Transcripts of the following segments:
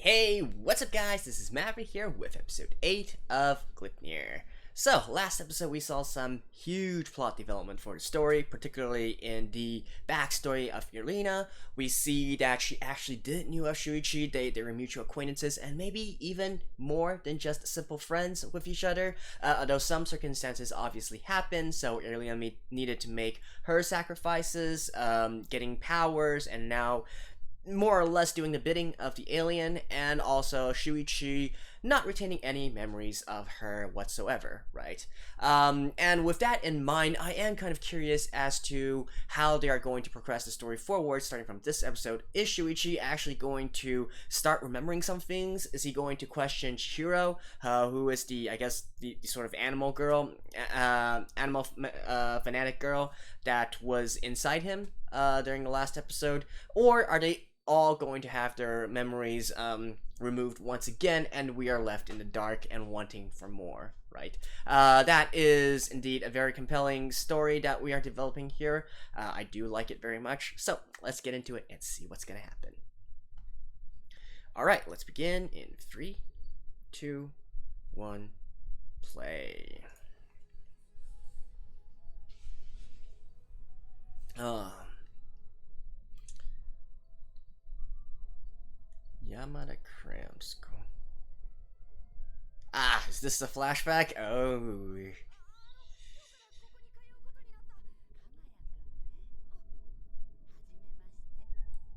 Hey, what's up guys? This is Maverick here with episode 8 of Gleipnir. So, last episode we saw some huge plot development for the story, particularly in the backstory of Erena. We see that she actually did know of Shuichi, they were mutual acquaintances, and maybe even more than just simple friends with each other, although some circumstances obviously happened, so Erena needed to make her sacrifices, getting powers, and now more or less doing the bidding of the alien, and also Shuichi not retaining any memories of her whatsoever, right? And with that in mind, I am kind of curious as to how they are going to progress the story forward starting from this episode. Is Shuichi actually going to start remembering some things? Is he going to question Chihiro, who is the sort of animal girl, fanatic girl that was inside him during the last episode? Or are they all going to have their memories removed once again, and we are left in the dark and wanting for more, right? That is indeed a very compelling story that we are developing here. I do like it very much, so let's get into it and see what's gonna happen. Alright, let's begin in 3, 2, 1, play. Yamada Cram School. Ah, is this the flashback? Oh.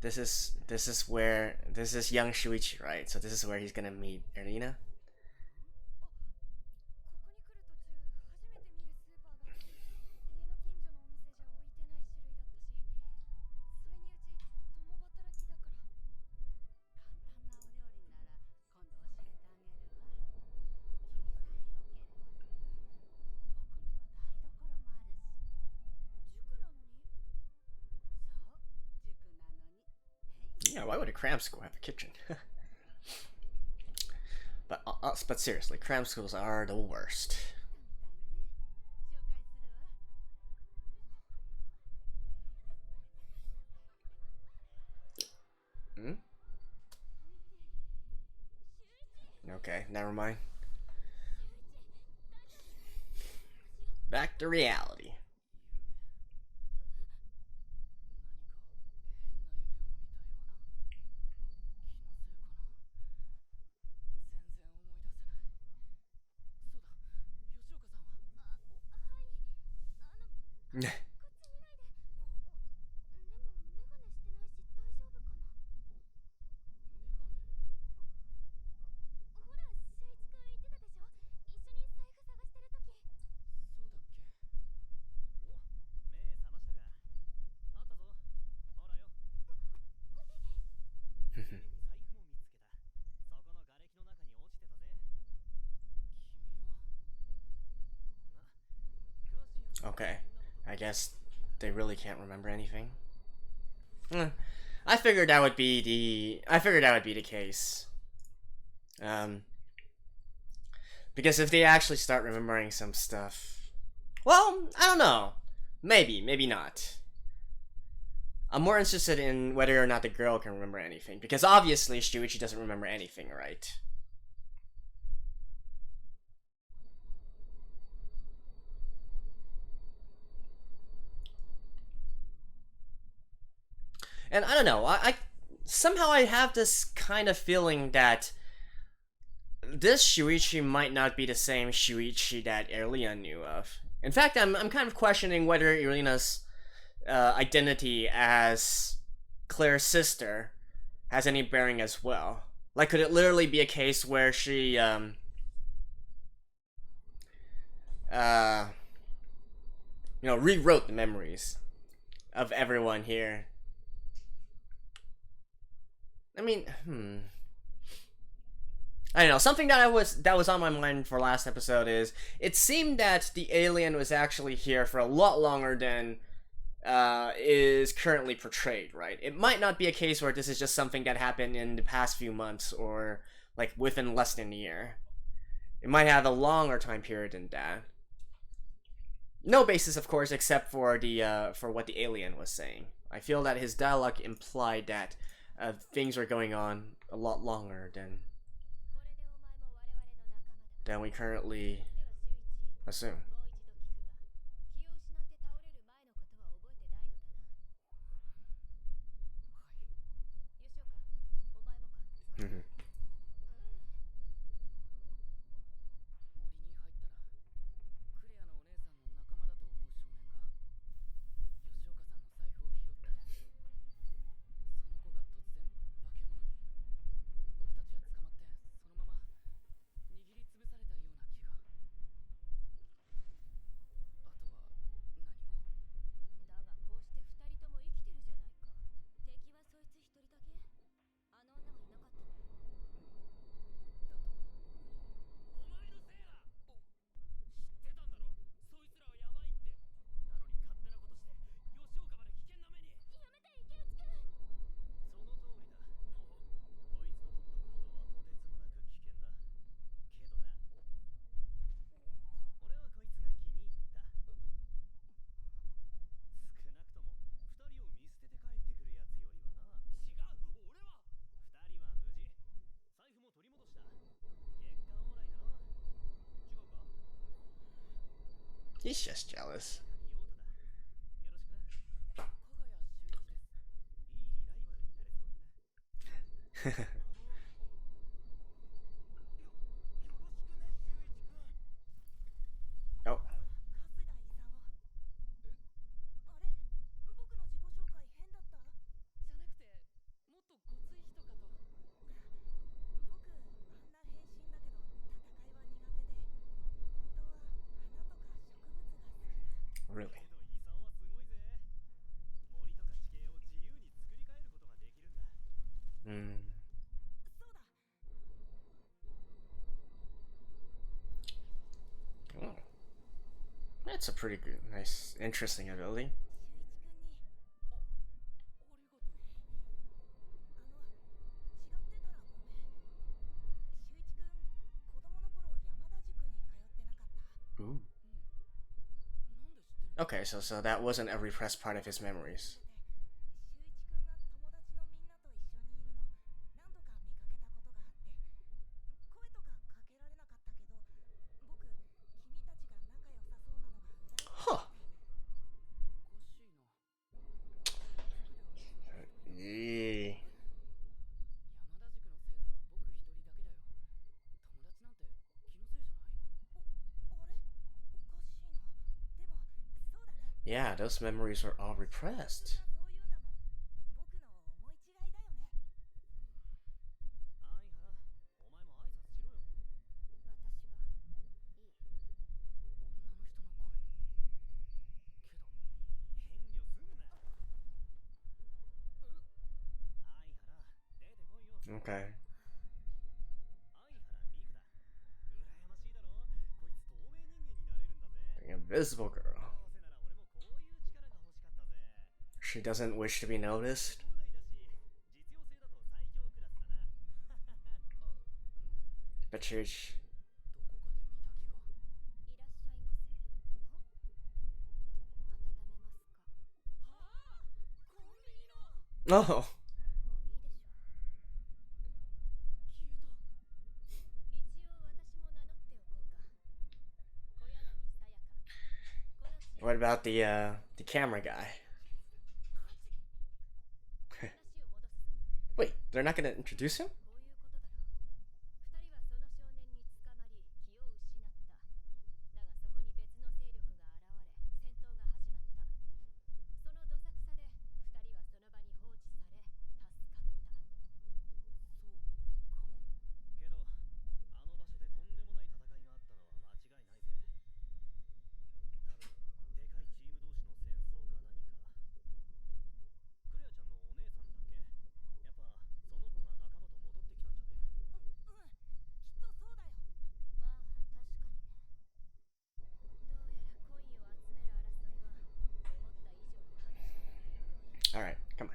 This is young Shuichi, right? So this is where he's gonna meet Erena. Yeah, why would a cram school have a kitchen? But seriously, cram schools are the worst. Hmm? Okay, never mind. Back to reality. Okay, I guess they really can't remember anything. I figured that would be the case. Because if they actually start remembering some stuff, well, I don't know. Maybe not. I'm more interested in whether or not the girl can remember anything, because obviously Shuichi doesn't remember anything, right? And I don't know, I somehow I have this kind of feeling that this Shuichi might not be the same Shuichi that Erena knew of. In fact, I'm kind of questioning whether Erena's identity as Claire's sister has any bearing as well. Like, could it literally be a case where she rewrote the memories of everyone here? I mean, I don't know. Something that was on my mind for last episode is it seemed that the alien was actually here for a lot longer than is currently portrayed, right? It might not be a case where this is just something that happened in the past few months or like within less than a year. It might have a longer time period than that. No basis, of course, except for the for what the alien was saying. I feel that his dialogue implied that things are going on a lot longer than we currently assume. Mm-hmm. He's just jealous. Oh. Really? Oh. That's a pretty good, nice, interesting ability. Ooh. Okay, so that wasn't a repressed part of his memories. Huh. Yeah. Yeah, those memories were all repressed. Okay. The invisible girl. She doesn't wish to be noticed. But she's... Oh! What about the camera guy? Wait, they're not gonna introduce him? Alright, come on.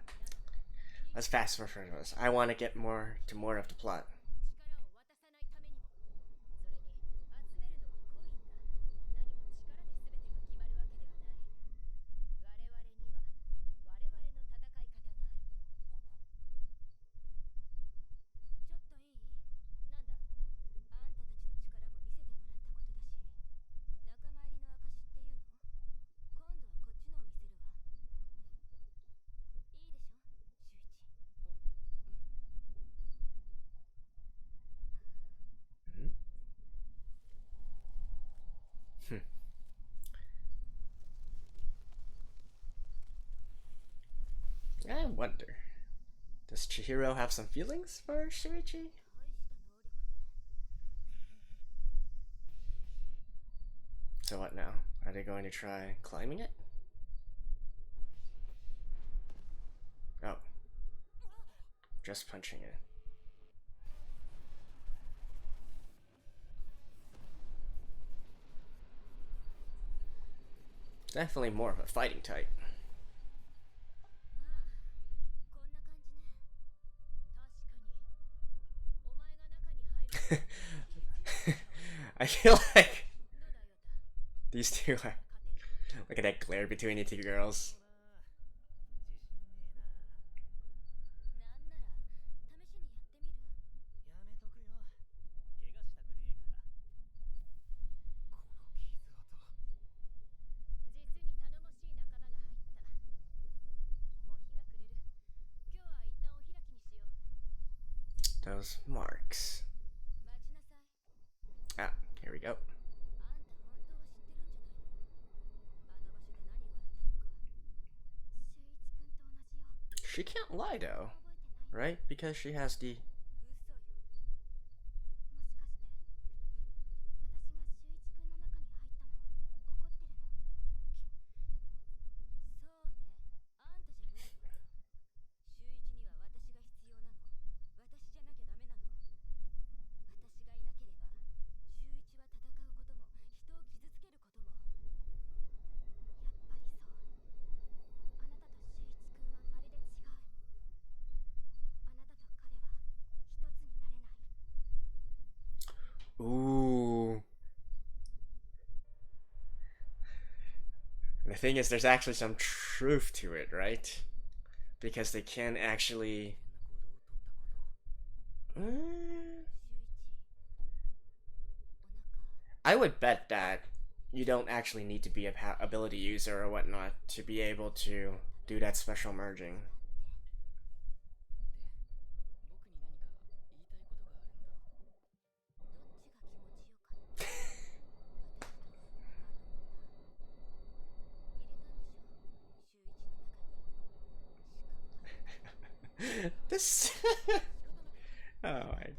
Let's fast forward this. I want to get more of the plot. I wonder, does Chihiro have some feelings for Shuichi? So what now? Are they going to try climbing it? Oh. Just punching it. Definitely more of a fighting type. I feel like these two are... Look at that glare between the two girls. Those marks. Ah, here we go. She can't lie though, right? Because she has the... Ooh. The thing is, there's actually some truth to it, right? Because they can actually... I would bet that you don't actually need to be a ability user or whatnot to be able to do that special merging. This... Oh my god.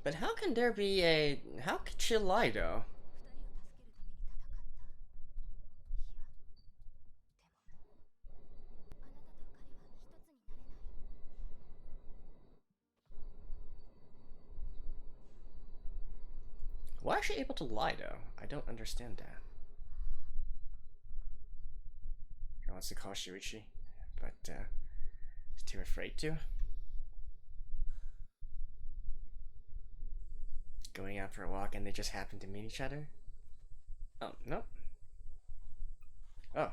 But how can there be a... How could she lie though? Why is she able to lie though? I don't understand that. She wants to call Shuichi, but is too afraid to. Going out for a walk and they just happen to meet each other? Oh, no. Oh.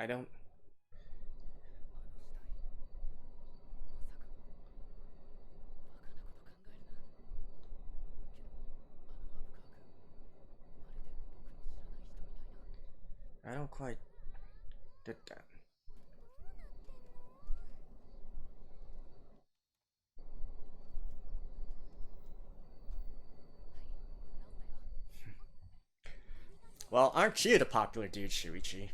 I don't. I don't quite get that. Well, aren't you the popular dude, Shuichi?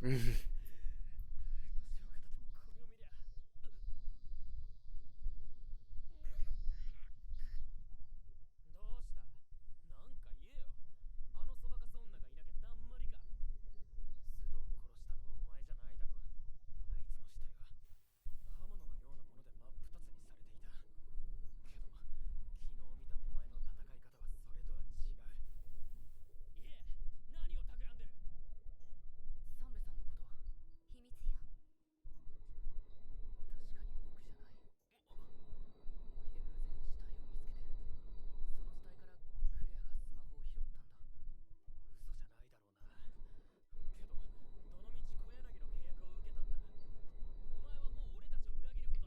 Mm.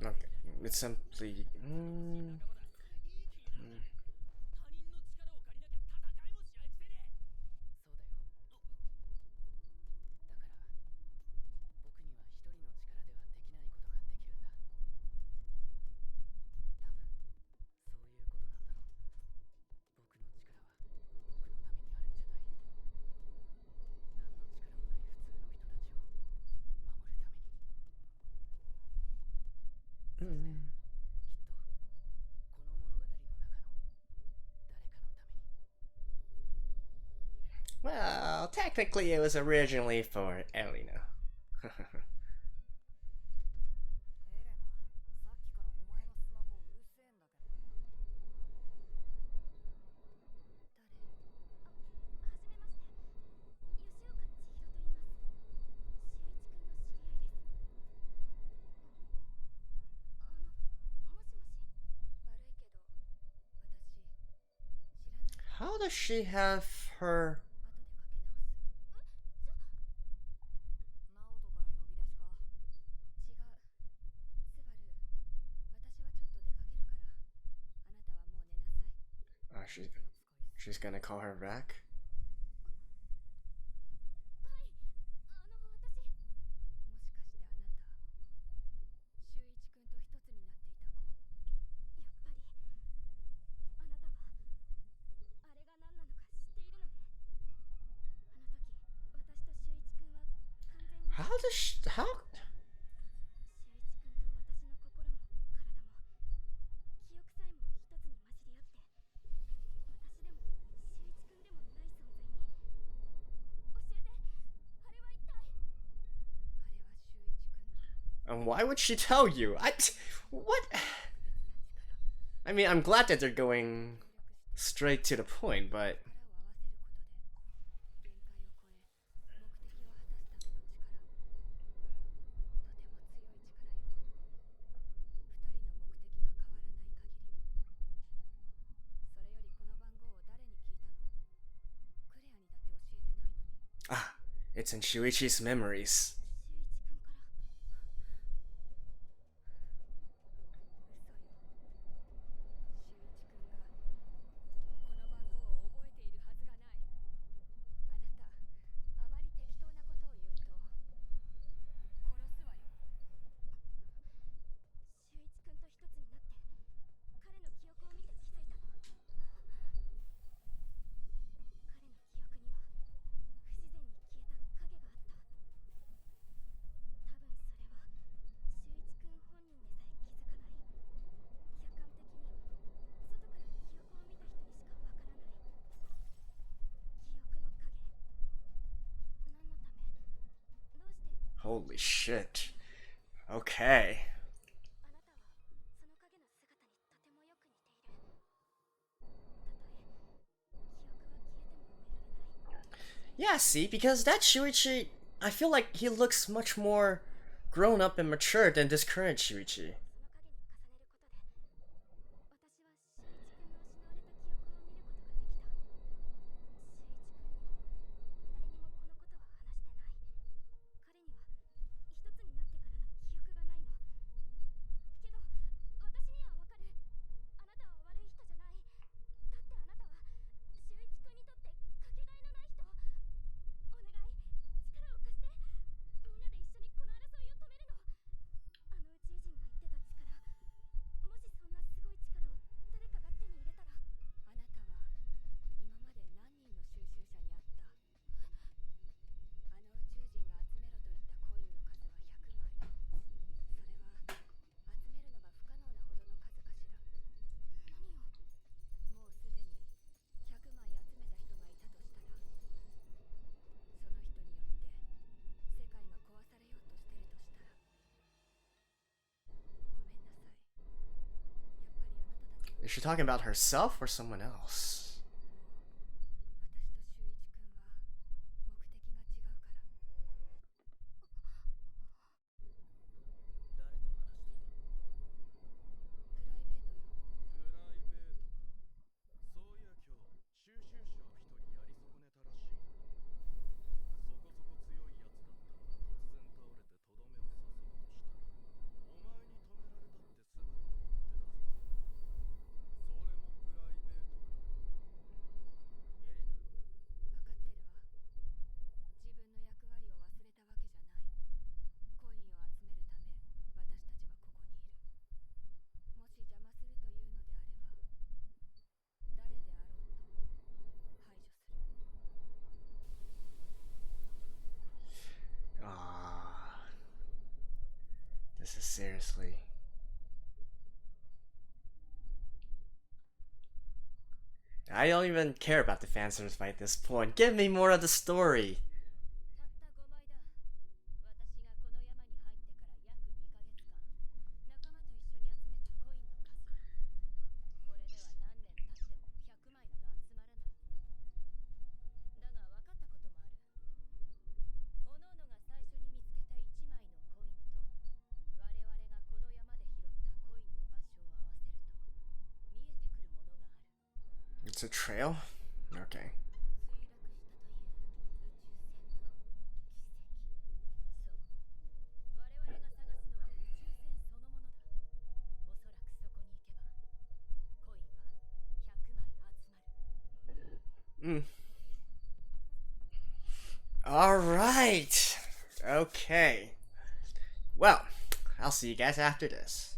なんか It's simply うん Well, technically it was originally for Erena. How does she have her? Oh, she's gonna call her back. How does she, how? And why would she tell you? What? I mean, I'm glad that they're going straight to the point, but ah, it's in Shuichi's memories. Holy shit. Okay. Yeah, see, because that Shuichi, I feel like he looks much more grown up and mature than this current Shuichi. Is she talking about herself or someone else? Ah, this is seriously. I don't even care about the fan service by this point. Give me more of the story. It's a trail? Okay. Mm. Alright. Okay. Well, I'll see you guys after this.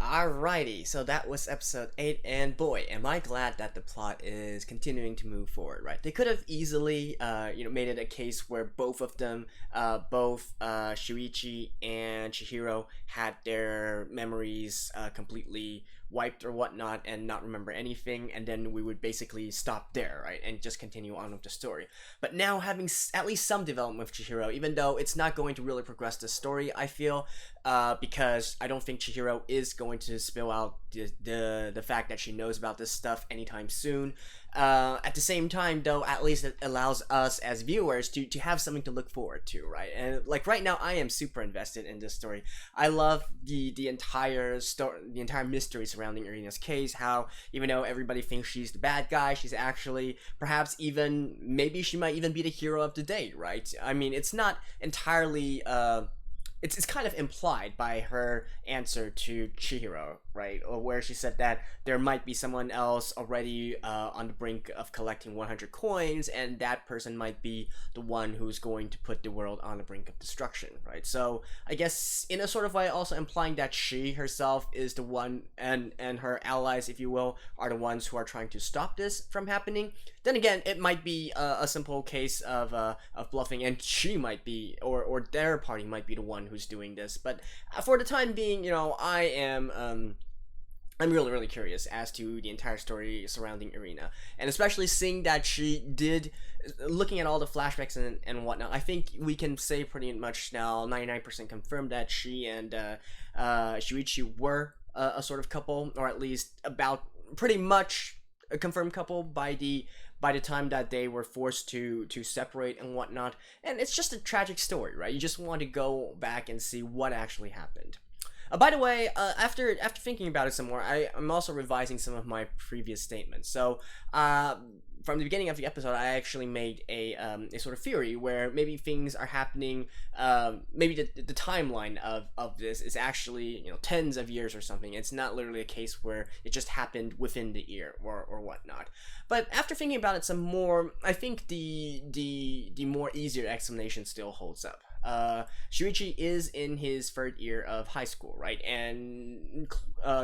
Alrighty, so that was episode 8, and boy, am I glad that the plot is continuing to move forward, right? They could have easily, made it a case where both of them, both Shuichi and Chihiro, had their memories completely wiped or whatnot and not remember anything, and then we would basically stop there, right? And just continue on with the story. But now having at least some development with Chihiro, even though it's not going to really progress the story, I feel, because I don't think Chihiro is going to spill out the fact that she knows about this stuff anytime soon. At the same time, though, at least it allows us as viewers to have something to look forward to, right? And like right now, I am super invested in this story. I love the entire story, the entire mystery surrounding Erena's case. How even though everybody thinks she's the bad guy, she's actually perhaps even maybe she might even be the hero of the day, right? I mean, it's not entirely it's kind of implied by her answer to Chihiro, right? Or where she said that there might be someone else already on the brink of collecting 100 coins, and that person might be the one who's going to put the world on the brink of destruction, right? So I guess in a sort of way also implying that she herself is the one, and her allies, if you will, are the ones who are trying to stop this from happening. Then again, it might be a simple case of bluffing, and she might be, or their party might be the one who's doing this. But for the time being, I'm really, really curious as to the entire story surrounding Erena. And especially seeing that she did, looking at all the flashbacks and whatnot, I think we can say pretty much now, 99% confirmed, that she and Shuichi were a sort of couple, or at least about pretty much a confirmed couple by the by the time that they were forced to separate and whatnot. And it's just a tragic story, right? You just want to go back and see what actually happened. By the way, after thinking about it some more, I'm also revising some of my previous statements. So, from the beginning of the episode, I actually made a sort of theory where maybe things are happening, maybe the timeline of this is actually, you know, tens of years or something. It's not literally a case where it just happened within the year or whatnot. But after thinking about it some more, I think the more easier explanation still holds up. Shuichi is in his third year of high school, right? And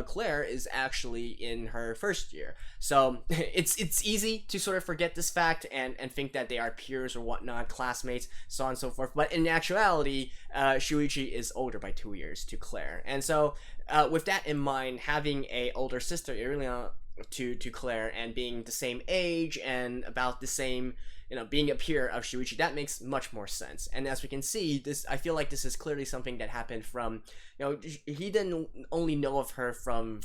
Claire is actually in her first year. So it's easy to sort of forget this fact and think that they are peers or whatnot, classmates, so on and so forth. But in actuality, Shuichi is older by 2 years to Claire. And so with that in mind, having a older sister, Erena, to Claire, and being the same age and about the same, you know, being a peer of Shuichi, that makes much more sense. And as we can see, this, I feel like this is clearly something that happened from, you know, he didn't only know of her from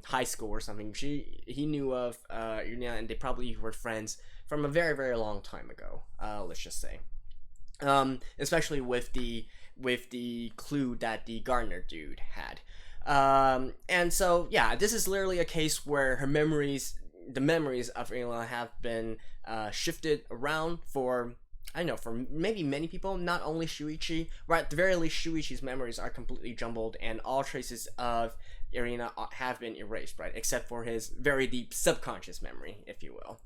high school or something. He knew of Erena, and they probably were friends from a very, very long time ago, let's just say. Especially with the clue that the gardener dude had. And so, yeah, this is literally a case where the memories of Erena have been shifted around for, I don't know, for maybe many people, not only Shuichi, but at the very least, Shuichi's memories are completely jumbled, and all traces of Erena have been erased, right, except for his very deep subconscious memory, if you will.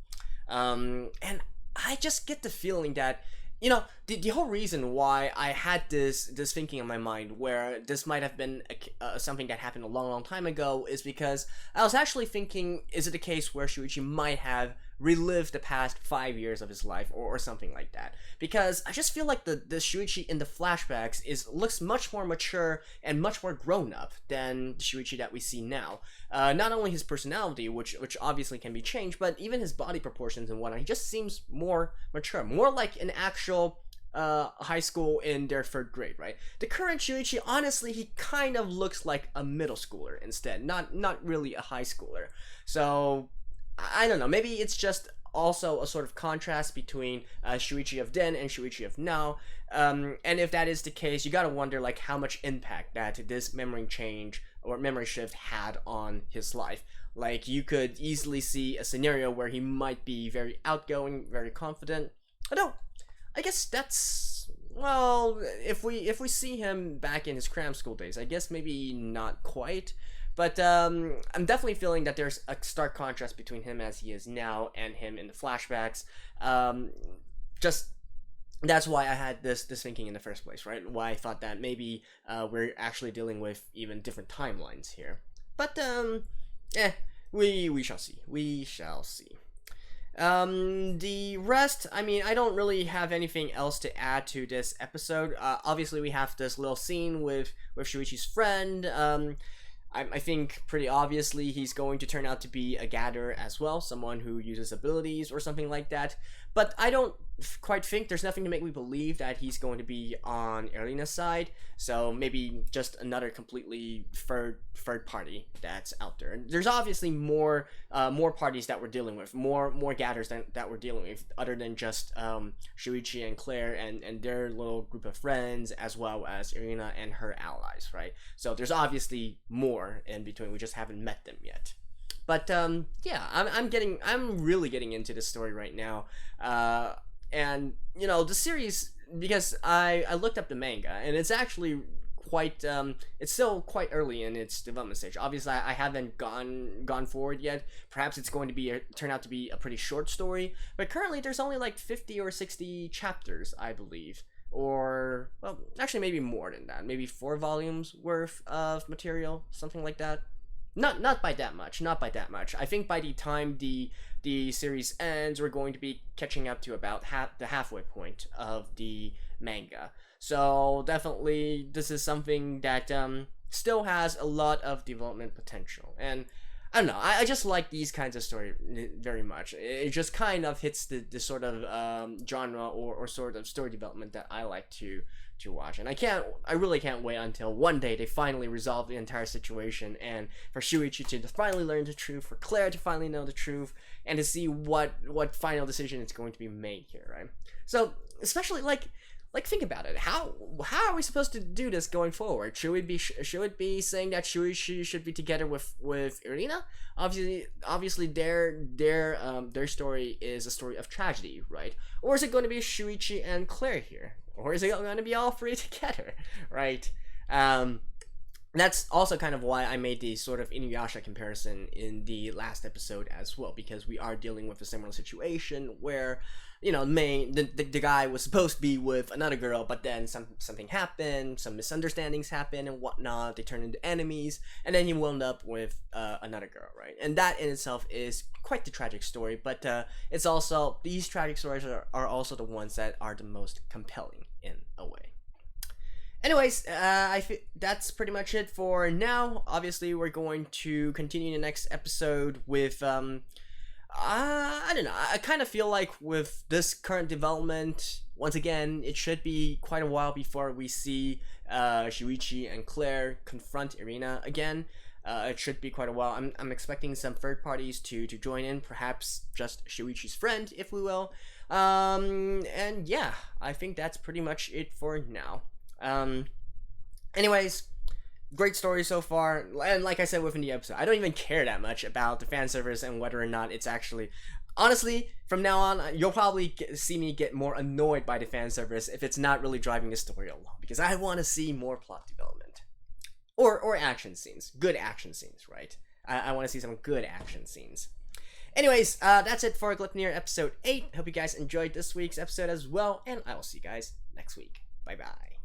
And I just get the feeling that, you know, the whole reason why I had this thinking in my mind where this might have been something that happened a long time ago is because I was actually thinking, is it a case where Shuichi might have relived the past 5 years of his life or something like that? Because I just feel like the Shuichi in the flashbacks looks much more mature and much more grown up than the Shuichi that we see now. Not only his personality, which obviously can be changed, but even his body proportions and whatnot. He just seems more mature, more like an actual high school in their third grade, right? The current Shuichi, honestly, he kind of looks like a middle schooler instead, not really a high schooler. So I don't know, maybe it's just also a sort of contrast between Shuichi of then and Shuichi of now. And if that is the case, you gotta wonder like how much impact that this memory change or memory shift had on his life. Like, you could easily see a scenario where he might be very outgoing, very confident. I guess that's, well, if we see him back in his cram school days, I guess maybe not quite. But I'm definitely feeling that there's a stark contrast between him as he is now and him in the flashbacks. Just that's why I had this thinking in the first place, right? Why I thought that maybe we're actually dealing with even different timelines here. But we shall see. We shall see. The rest, I mean, I don't really have anything else to add to this episode. Obviously, we have this little scene with Shuichi's friend. I think pretty obviously he's going to turn out to be a gatherer as well, someone who uses abilities or something like that. But I don't quite think, there's nothing to make me believe that he's going to be on Erena's side. So maybe just another completely third party that's out there. And there's obviously more parties that we're dealing with, more gatherers that we're dealing with, other than just Shuichi and Claire and their little group of friends, as well as Erena and her allies, right? So there's obviously more in between. We just haven't met them yet. But yeah, I'm really getting into this story right now. And you know, the series, because I looked up the manga, and it's actually quite it's still quite early in its development stage. Obviously, I haven't gone forward yet. Perhaps it's going to turn out to be a pretty short story, but currently there's only like 50 or 60 chapters, I believe. Or, well, actually maybe more than that. Maybe 4 volumes worth of material, something like that. Not by that much. I think by the time the series ends, we're going to be catching up to about the halfway point of the manga. So definitely, this is something that still has a lot of development potential. And I don't know, I just like these kinds of story very much. It just kind of hits the sort of genre or sort of story development that I like to to watch, and I really can't wait until one day they finally resolve the entire situation, and for Shuichi to finally learn the truth, for Claire to finally know the truth, and to see what final decision is going to be made here, right? So especially like think about it. How are we supposed to do this going forward? Should it be saying that Shuichi should be together with Erena? Obviously their story is a story of tragedy, right? Or is it going to be Shuichi and Claire here? Or is it going to be all three together, right? That's also kind of why I made the sort of Inuyasha comparison in the last episode as well, because we are dealing with a similar situation where, you know, the guy was supposed to be with another girl, but then something happened, some misunderstandings happened and whatnot, they turned into enemies, and then he wound up with another girl, right? And that in itself is quite the tragic story, but it's also, these tragic stories are also the ones that are the most compelling in a way. Anyways, that's pretty much it for now. Obviously, we're going to continue the next episode with, I don't know, I kind of feel like with this current development, once again, it should be quite a while before we see Shuichi and Claire confront Erena again. It should be quite a while. I'm expecting some third parties to join in, perhaps just Shuichi's friend, if we will. And yeah, I think that's pretty much it for now. Anyways, great story so far, and like I said within the episode, I don't even care that much about the fan service and whether or not it's actually, honestly, from now on, you'll probably see me get more annoyed by the fan service if it's not really driving the story along, because I want to see more plot development, or action scenes, good action scenes, right? I want to see some good action scenes. Anyways, that's it for Gleipnir episode 8. Hope you guys enjoyed this week's episode as well, and I will see you guys next week. Bye bye.